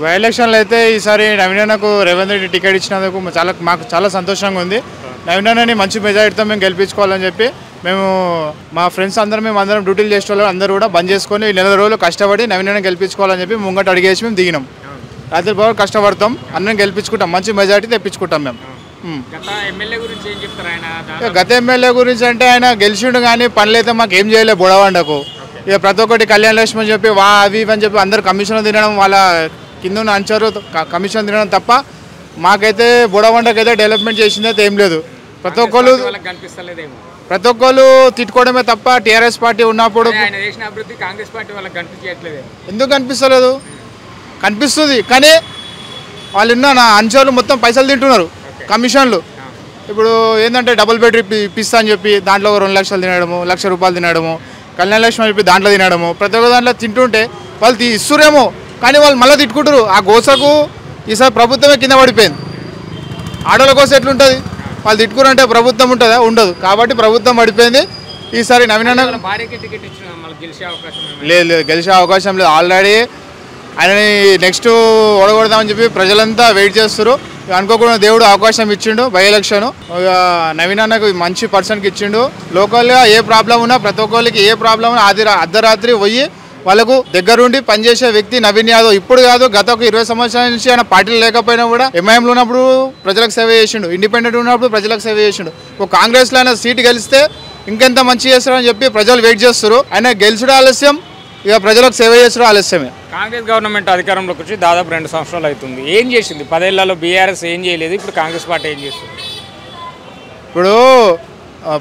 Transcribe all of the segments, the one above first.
By ఎలక్షన్లో అయితే ఈసారి నవీన్ అన్నకు రేవంత్ రెడ్డి టికెట్ ఇచ్చినందుకు మాకు చాలా సంతోషంగా ఉంది. నవీన్ అన్నని మంచి మెజారిటీతో మేము గెలిపించుకోవాలని చెప్పి మేము మా ఫ్రెండ్స్ అందరం డ్యూటీలు చేసే వాళ్ళు అందరూ కూడా బంద్ చేసుకొని నెల రోజులు కష్టపడి నవీన్ అన్న గెలిపించుకోవాలని చెప్పి ముంగట అడిగేసి మేము దిగినాం. రాత్రి బాగా కష్టపడతాం, అన్నని గెలిపించుకుంటాం, మంచి మెజారిటీ తెప్పించుకుంటాం మేము. గత ఎమ్మెల్యే గురించి అంటే ఆయన గెలిచిండు కానీ పనులు అయితే మాకు ఏం చేయలేదు బుడవండకు. ఇక ప్రతి ఒక్కటి కళ్యాణ లక్ష్మి అని చెప్పి అవి అని చెప్పి అందరు కమిషన్ తినడం, వాళ్ళ కింద ఉన్న అంచరు కమిషన్ తినడం తప్ప మాకైతే బుడవండకైతే డెవలప్మెంట్ చేసింది అయితే ఏం లేదు. ప్రతి ఒక్కరు తిట్టుకోవడమే తప్ప టీఆర్ఎస్ పార్టీ ఉన్నప్పుడు ఎందుకు కనిపిస్తలేదు? కనిపిస్తుంది కానీ వాళ్ళు ఉన్న అంచర్లు మొత్తం పైసలు తింటున్నారు, కమిషన్లు. ఇప్పుడు ఏంటంటే డబుల్ బెడ్రూమ్ ఇప్పిస్తా అని చెప్పి దాంట్లో 2 లక్షలు తినడము, ₹1,00,000 తినడము, కళ్యాణ లక్ష్మి చెప్పి దాంట్లో తినడము, ప్రతి ఒక్క దాంట్లో తింటుంటే వాళ్ళు ఇస్తురేమో కానీ వాళ్ళు మళ్ళీ తిట్టుకుంటారు. ఆ గోసకు ఈసారి ప్రభుత్వమే కింద పడిపోయింది. ఆడోళ్ళ కోసం ఎట్లుంటుంది? వాళ్ళు తిట్టుకురంటే ప్రభుత్వం ఉంటుందా? ఉండదు. కాబట్టి ప్రభుత్వం పడిపోయింది. ఈసారి నవీన్ అన్న లేదు, గెలిచే అవకాశం లేదు. ఆల్రెడీ ఆయనని నెక్స్ట్ ఓడగొడదామని చెప్పి ప్రజలంతా వెయిట్ చేస్తారు. అనుకోకుండా దేవుడు అవకాశం ఇచ్చిండు. బై ఎలక్షన్ నవీన్ అన్నకు మంచి పర్సన్కి ఇచ్చిండు. లోకల్గా ఏ ప్రాబ్లం ఉన్నా ప్రతి ఒక్కరికి ఏ ప్రాబ్లం ఉన్నా అర్ధరాత్రి పోయి వాళ్ళకు దగ్గరుండి పనిచేసే వ్యక్తి నవీన్ యాదవ్. ఇప్పుడు కాదు, గత ఒక 20 సంవత్సరాల నుంచి ఆయన పార్టీలు లేకపోయినా కూడా ఎంఐఎంలో ఉన్నప్పుడు ప్రజలకు సేవ చేసిండు, ఇండిపెండెంట్ ఉన్నప్పుడు ప్రజలకు సేవ చేసిండు. ఒక కాంగ్రెస్లో ఆయన సీటు గెలిస్తే ఇంకెంత మంచి చేస్తారని చెప్పి ప్రజలు వెయిట్ చేస్తారు. ఆయన గెలిచడం ఆలస్యం, ఇక ప్రజలకు సేవ చేసడం ఆలస్యమే. కాంగ్రెస్ గవర్నమెంట్ అధికారంలోకి వచ్చి దాదాపు 2 సంవత్సరాలు అవుతుంది. ఏం చేసింది? 10 ఏళ్లలో బీఆర్ఎస్ ఏం చేయలేదు, ఇప్పుడు కాంగ్రెస్ పార్టీ ఏం చేస్తుంది? ఇప్పుడు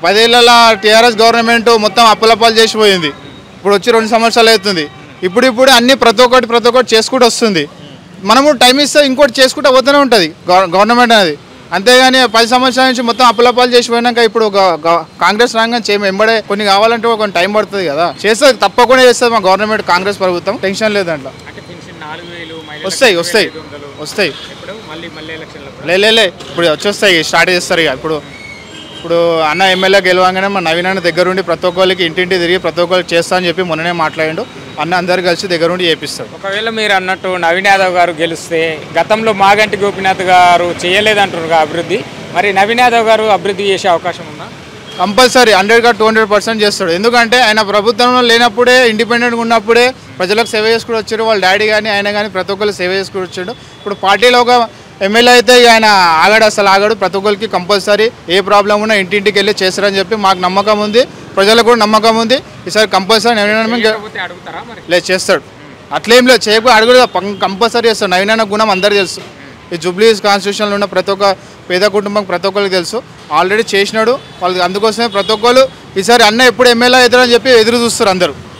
10 ఏళ్ళ టీఆర్ఎస్ గవర్నమెంట్ మొత్తం అప్పులపాలు చేసిపోయింది. ఇప్పుడు వచ్చి 2 సంవత్సరాలు అవుతుంది. ఇప్పుడు అన్ని ప్రతి ఒక్కటి చేసుకుంటూ వస్తుంది. మనము టైం ఇస్తే ఇంకోటి చేసుకుంటూ పోతూనే ఉంటుంది గవర్నమెంట్ అనేది. అంతేగాని 10 సంవత్సరాల నుంచి మొత్తం అప్పులపాలు చేసిపోయినాక ఇప్పుడు కాంగ్రెస్ రాగానే వెంబడే కొన్ని కావాలంటే కొంచెం టైం పడుతుంది కదా. చేస్తుంది, తప్పకుండా చేస్తుంది మా గవర్నమెంట్, కాంగ్రెస్ ప్రభుత్వం. టెన్షన్ లేదు దాంట్లో. వస్తాయి లే ఇప్పుడు వచ్చేస్తాయి, స్టార్ట్ చేస్తారు ఇక. ఇప్పుడు అన్న ఎమ్మెల్యే గెలవగానే మా నవీన్ అన్న దగ్గరుండి ప్రతి ఒక్కరికి ఇంటింటి తిరిగి ప్రతి ఒక్కరికి చేస్తా అని చెప్పి మొన్ననే మాట్లాడిండు. అన్న అందరు కలిసి దగ్గరుండి చేపిస్తారు. ఒకవేళ మీరు అన్నట్టు నవీన్ యాదవ్ గారు గెలిస్తే, గతంలో మాగంటి గోపీనాథ్ గారు చేయలేదంటారు అభివృద్ధి, మరి నవీన్ యాదవ్ గారు అభివృద్ధి చేసే అవకాశం ఉందా? కంపల్సరీ 100% చేస్తాడు. ఎందుకంటే ఆయన ప్రభుత్వంలో లేనప్పుడే, ఇండిపెండెంట్గా ఉన్నప్పుడే ప్రజలకు సేవ చేసుకుని వచ్చారు. వాళ్ళ డాడీ కానీ ఆయన కానీ ప్రతి ఒక్కరు సేవ చేసుకుని వచ్చాడు. ఇప్పుడు పార్టీలో ఒక ఎమ్మెల్యే అయితే ఆయన ఆగాడు. ప్రతి ఒక్కరికి కంపల్సరీ ఏ ప్రాబ్లం ఉన్నా ఇంటింటికి వెళ్ళి చేస్తారని చెప్పి మాకు నమ్మకం ఉంది, ప్రజలకు కూడా నమ్మకం ఉంది. ఈసారి కంపల్సరీ నవీన్ లేదు చేస్తాడు. అట్లేం లేదు, చేయకపోతే అడుగుడు కంపల్సరీ చేస్తాడు. నవీన్ అన్న గుణం అందరికీ తెలుసు. ఈ జూబ్లీస్ కాన్స్టిట్యూషన్లో ఉన్న ప్రతి ఒక్క పేద కుటుంబం ప్రతి ఒక్కరికి తెలుసు. ఆల్రెడీ చేసినాడు వాళ్ళకి. అందుకోసమే ప్రతి ఒక్కరు ఈసారి అన్న ఎప్పుడు ఎమ్మెల్యే అవుతారని చెప్పి ఎదురు చూస్తారు అందరూ.